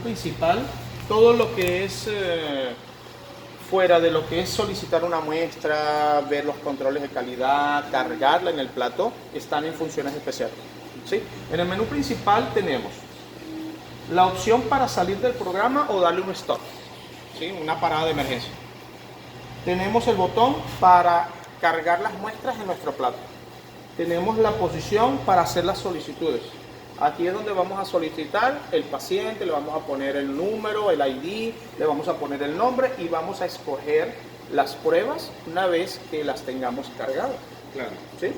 principal, todo lo que es fuera de lo que es solicitar una muestra, ver los controles de calidad, cargarla en el plato, están en funciones especiales. ¿Sí? En el menú principal tenemos la opción para salir del programa o darle un stop, ¿sí? Una parada de emergencia. Tenemos el botón para cargar las muestras en nuestro plato. Tenemos la posición para hacer las solicitudes. Aquí es donde vamos a solicitar el paciente, le vamos a poner el número, el ID, le vamos a poner el nombre y vamos a escoger las pruebas una vez que las tengamos cargadas. Claro. ¿Sí?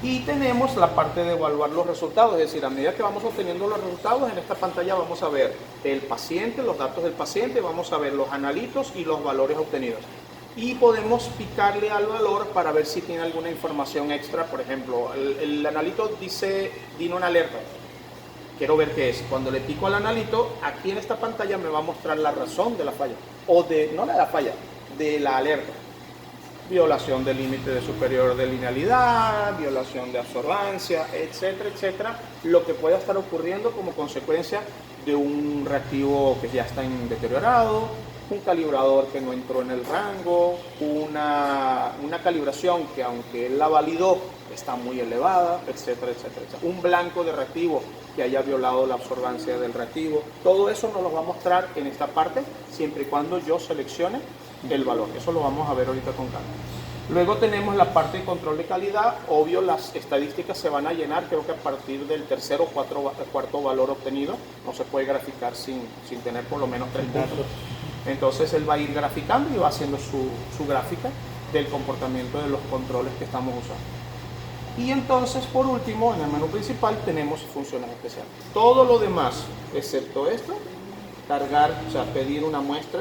Y tenemos la parte de evaluar los resultados, es decir, a medida que vamos obteniendo los resultados, en esta pantalla vamos a ver el paciente, los datos del paciente, vamos a ver los analitos y los valores obtenidos. Y podemos picarle al valor para ver si tiene alguna información extra. Por ejemplo, el analito dice, tiene una alerta. Quiero ver qué es. Cuando le pico al analito, aquí en esta pantalla me va a mostrar la razón de la falla. O de, no de la falla, de la alerta. Violación del límite de superior de linealidad, violación de absorbancia, etcétera, etcétera. Lo que pueda estar ocurriendo como consecuencia de un reactivo que ya está deteriorado, un calibrador que no entró en el rango, una calibración que aunque él la validó está muy elevada, etcétera, etcétera, etcétera. Un blanco de reactivo que haya violado la absorbancia del reactivo. Todo eso nos lo va a mostrar en esta parte, siempre y cuando yo seleccione el valor. Eso lo vamos a ver ahorita con calma. Luego tenemos la parte de control de calidad. Obvio, las estadísticas se van a llenar, creo que a partir del tercer o cuarto valor obtenido. No se puede graficar sin tener por lo menos 3 puntos. Entonces él va a ir graficando y va haciendo su gráfica del comportamiento de los controles que estamos usando. Y entonces, por último, en el menú principal tenemos funciones especiales. Todo lo demás, excepto esto, cargar, o sea, pedir una muestra,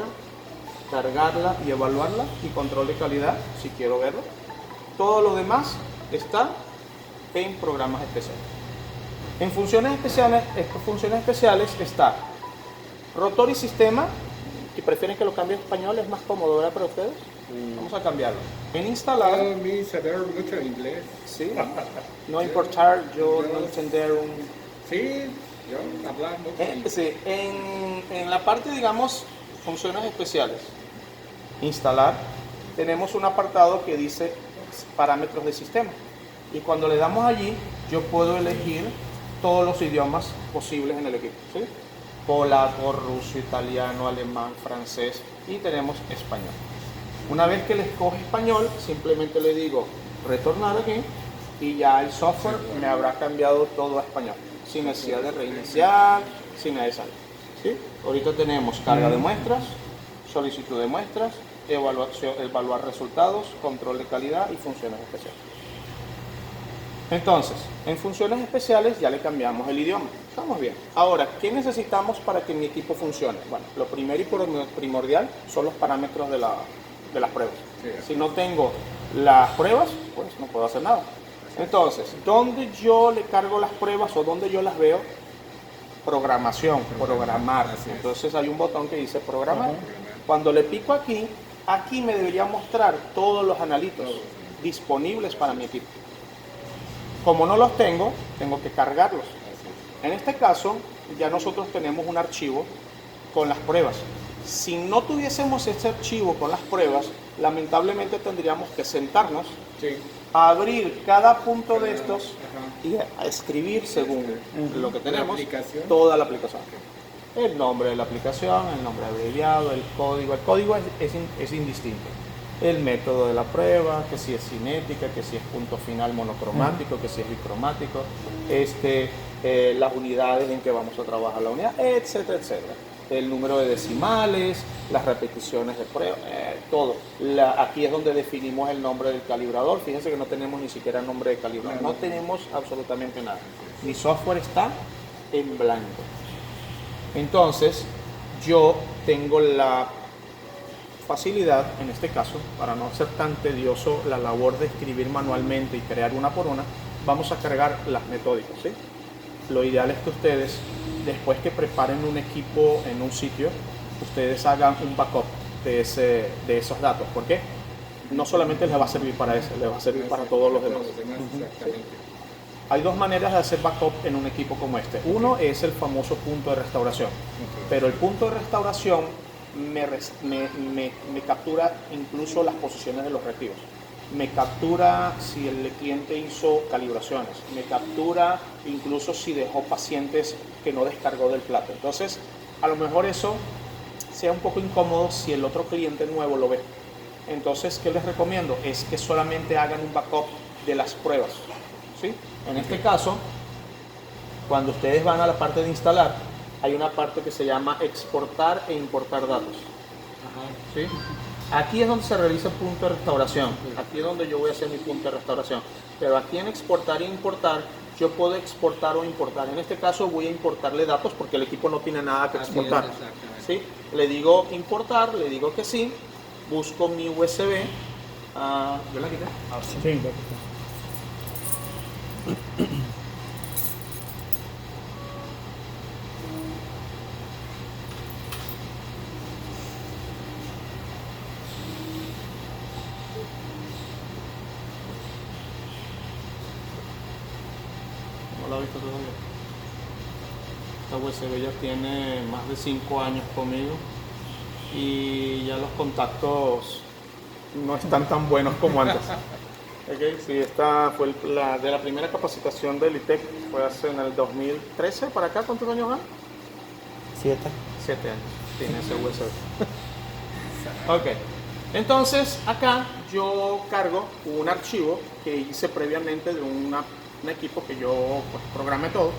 cargarla y evaluarla, y control de calidad, si quiero verlo. Todo lo demás está en programas especiales. En funciones especiales está rotor y sistema. Si prefieren que lo cambie a español, es más cómodo, ¿verdad, para ustedes? Vamos a cambiarlo. En instalar... A mí saber mucho inglés. Sí, no importar, yo no entender un... Sí, yo hablar mucho inglés. Sí, en la parte, digamos, funciones especiales, instalar, tenemos un apartado que dice parámetros de sistema. Y cuando le damos allí, yo puedo elegir todos los idiomas posibles en el equipo, ¿sí? Polaco, ruso, italiano, alemán, francés y tenemos español. Una vez que le escoge español, simplemente le digo retornar aquí y ya el software me habrá cambiado todo a español, sin necesidad de reiniciar, sin nada de salir. ¿Sí? Ahorita tenemos carga de muestras, solicitud de muestras, evaluar resultados, control de calidad y funciones especiales. Entonces, en funciones especiales ya le cambiamos el idioma. Estamos bien. Ahora, ¿qué necesitamos para que mi equipo funcione? Bueno, lo primero y primordial son los parámetros de las pruebas. Sí. Si no tengo las pruebas, pues no puedo hacer nada. Entonces, ¿dónde yo le cargo las pruebas o dónde yo las veo? Programación, programar. Entonces hay un botón que dice programar. Cuando le pico aquí, aquí me debería mostrar todos los analitos disponibles para mi equipo. Como no los tengo, tengo que cargarlos. En este caso, ya nosotros tenemos un archivo con las pruebas. Si no tuviésemos este archivo con las pruebas, lamentablemente tendríamos que sentarnos, Sí. a abrir cada punto de estos y a escribir según lo que tenemos, aplicación. toda la aplicación. El nombre de la aplicación, el nombre abreviado, el código es indistinto. El método de la prueba, que si es cinética, que si es punto final monocromático, que si es bicromático, las unidades en que vamos a trabajar la unidad, etcétera, etcétera. El número de decimales, las repeticiones de prueba, todo. Aquí es donde definimos el nombre del calibrador. Fíjense que no tenemos ni siquiera nombre de calibrador, no tenemos absolutamente nada. Mi software está en blanco. Entonces, yo tengo la facilidad, en este caso, para no hacer tan tedioso la labor de escribir manualmente y crear una por una, vamos a cargar las metódicas, ¿sí? Lo ideal es que ustedes, después que preparen un equipo en un sitio, ustedes hagan un backup de esos datos. ¿Por qué? No solamente les va a servir para eso, les va a servir para todos los demás. Exactamente. Hay dos maneras de hacer backup en un equipo como este. Uno es el famoso punto de restauración, pero el punto de restauración me captura incluso las posiciones de los reactivos. Me captura si el cliente hizo calibraciones, me captura incluso si dejó pacientes que no descargó del plato. Entonces, a lo mejor eso sea un poco incómodo si el otro cliente nuevo lo ve. Entonces, ¿qué les recomiendo? Es que solamente hagan un backup de las pruebas, ¿sí? En este caso, cuando ustedes van a la parte de instalar, hay una parte que se llama exportar e importar datos. ¿Sí? Aquí es donde se realiza el punto de restauración. Aquí es donde yo voy a hacer mi punto de restauración. Pero aquí en exportar e importar, yo puedo exportar o importar. En este caso voy a importarle datos porque el equipo no tiene nada que exportar. ¿Sí? Le digo importar, le digo que sí, busco mi USB. ¿Yo la quité? Sí, la quité. No la he visto todavía. Esta USB ya tiene más de 5 años conmigo y ya los contactos no están tan buenos como antes. Okay, sí, esta fue la de la primera capacitación del ITEC, fue hace en el 2013 para acá. ¿Cuántos años van? 7. 7 años tiene ese USB. Ok, entonces acá yo cargo un archivo que hice previamente de un equipo que yo pues, programé todo,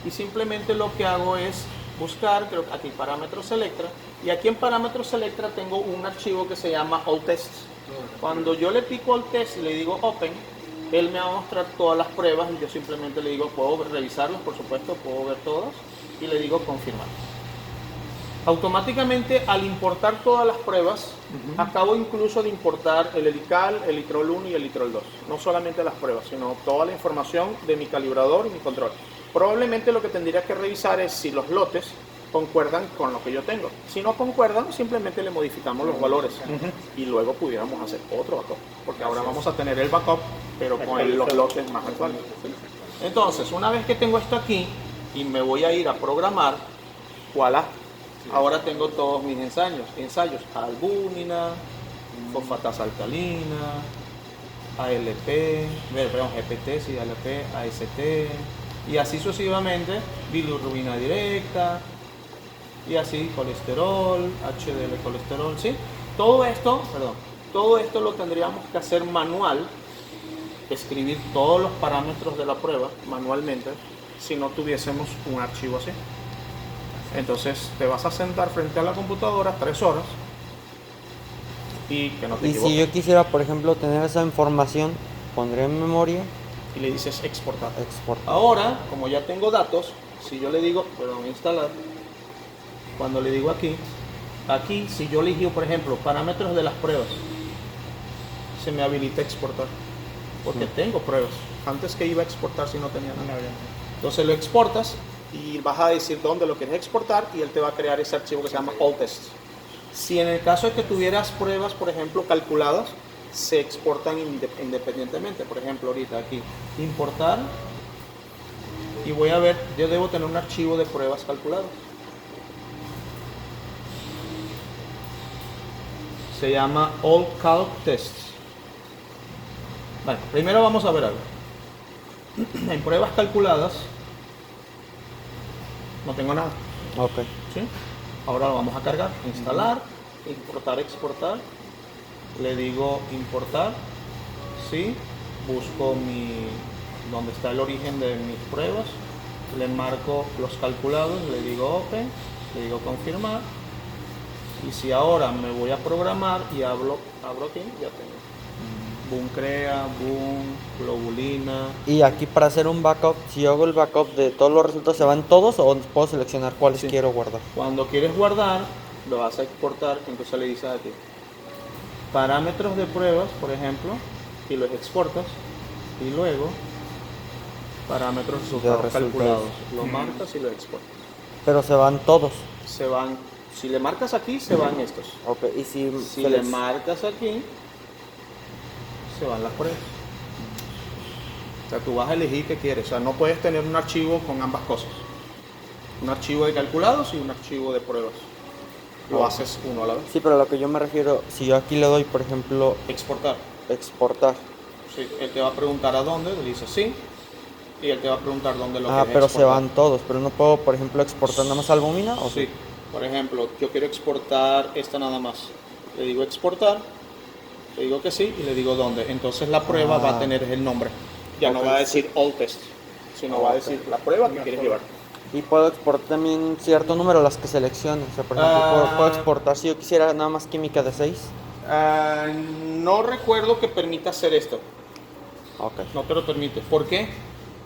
y simplemente lo que hago es buscar, creo que aquí parámetros Selectra, y aquí en parámetros Selectra tengo un archivo que se llama All Tests. Cuando yo le pico al test y le digo Open, él me va a mostrar todas las pruebas y yo simplemente le digo, puedo revisarlas, por supuesto, puedo ver todas, y le digo confirmar. Automáticamente al importar todas las pruebas, acabo incluso de importar el helical, el litrol 1 y el litrol 2. No solamente las pruebas, sino toda la información de mi calibrador y mi control. Probablemente lo que tendría que revisar es si los lotes concuerdan con lo que yo tengo. Si no concuerdan, simplemente le modificamos los valores y luego pudiéramos hacer otro backup, porque ahora vamos a tener el backup, pero con los lotes más actuales. Entonces, una vez que tengo esto aquí y me voy a ir a programar, voilà. Ahora tengo todos mis ensayos, albúmina, fosfatasa alcalina, ALP, perdón, GPT, sí, ALP, AST, y así sucesivamente, bilirrubina directa, y así colesterol, HDL colesterol, ¿sí? Todo esto lo tendríamos que hacer manual, escribir todos los parámetros de la prueba manualmente, si no tuviésemos un archivo así. Entonces te vas a sentar frente a la computadora 3 horas y que no te equivoques. Si yo quisiera, por ejemplo, tener esa información, pondré en memoria y le dices exportar. Exportar. Ahora, como ya tengo datos, si yo le digo, perdón, instalar, cuando le digo aquí, si yo elijo, por ejemplo, parámetros de las pruebas, se me habilita exportar, porque tengo pruebas. Antes que iba a exportar si no tenía nada. Entonces lo exportas y vas a decir dónde lo quieres exportar y él te va a crear ese archivo que se llama All Tests. Si en el caso de que tuvieras pruebas, por ejemplo, calculadas, se exportan independientemente. Por ejemplo, ahorita aquí, importar, y voy a ver, yo debo tener un archivo de pruebas calculadas. Se llama All Calc Tests. Bueno, primero vamos a ver algo. En pruebas calculadas no tengo nada. Ok. ¿Sí? Ahora lo vamos a cargar, instalar, importar, exportar. Le digo importar, ¿sí? Busco donde está el origen de mis pruebas, le marco los calculados, le digo open, le digo confirmar. Y si ahora me voy a programar y abro aquí, ya tengo. Boom crea, boom, globulina. Y aquí para hacer un backup, si yo hago el backup de todos los resultados, ¿se van todos o puedo seleccionar cuáles quiero guardar? Cuando quieres guardar, lo vas a exportar, entonces le dices aquí, parámetros de pruebas, por ejemplo, y los exportas, y luego parámetros resultados calculados, lo marcas y lo exportas. Pero se van todos. Se van, si le marcas aquí, se van estos. Ok, y si le marcas aquí, se van las pruebas. O sea, tú vas a elegir qué quieres. O sea, no puedes tener un archivo con ambas cosas. Un archivo de calculados y un archivo de pruebas. Lo haces uno a la vez. Sí, pero a lo que yo me refiero, si yo aquí le doy, por ejemplo, Exportar. exportar. Sí, él te va a preguntar a dónde, le dices sí. Y él te va a preguntar dónde lo quieres Pero se exportar. van todos, pero no puedo, por ejemplo, exportar nada más albúmina o Sí. Por ejemplo, yo quiero exportar esta nada más. Le digo exportar, le digo que sí y le digo dónde. Entonces la prueba va a tener el nombre. Ya no Ok, va a decir all test, sino va a decir la prueba que quieres llevar. Y puedo exportar también cierto número, las que seleccione. O sea, por ejemplo, puedo exportar si yo quisiera nada más química de 6. No recuerdo que permita hacer esto. Ok. No te lo permite. ¿Por qué?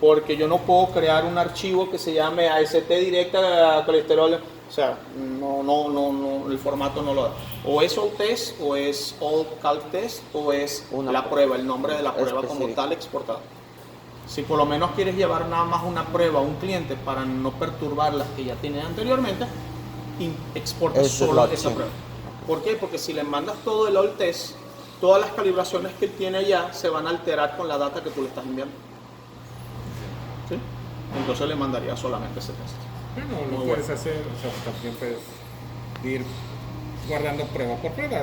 Porque yo no puedo crear un archivo que se llame AST directa colesterol. O sea, no, el formato no lo da. O es all test, o es all calc test, o es la prueba, el nombre de la prueba como específica. tal exportada. Si por lo menos quieres llevar nada más una prueba a un cliente para no perturbar las que ya tienes anteriormente, exportas Esa es solo la esa opción. prueba. ¿Por qué? Porque si le mandas todo el all test, todas las calibraciones que él tiene allá se van a alterar con la data que tú le estás enviando. ¿Sí? Entonces le mandaría solamente ese test. Bueno, Muy lo puedes hacer, o sea, también puedes ir guardando prueba por prueba.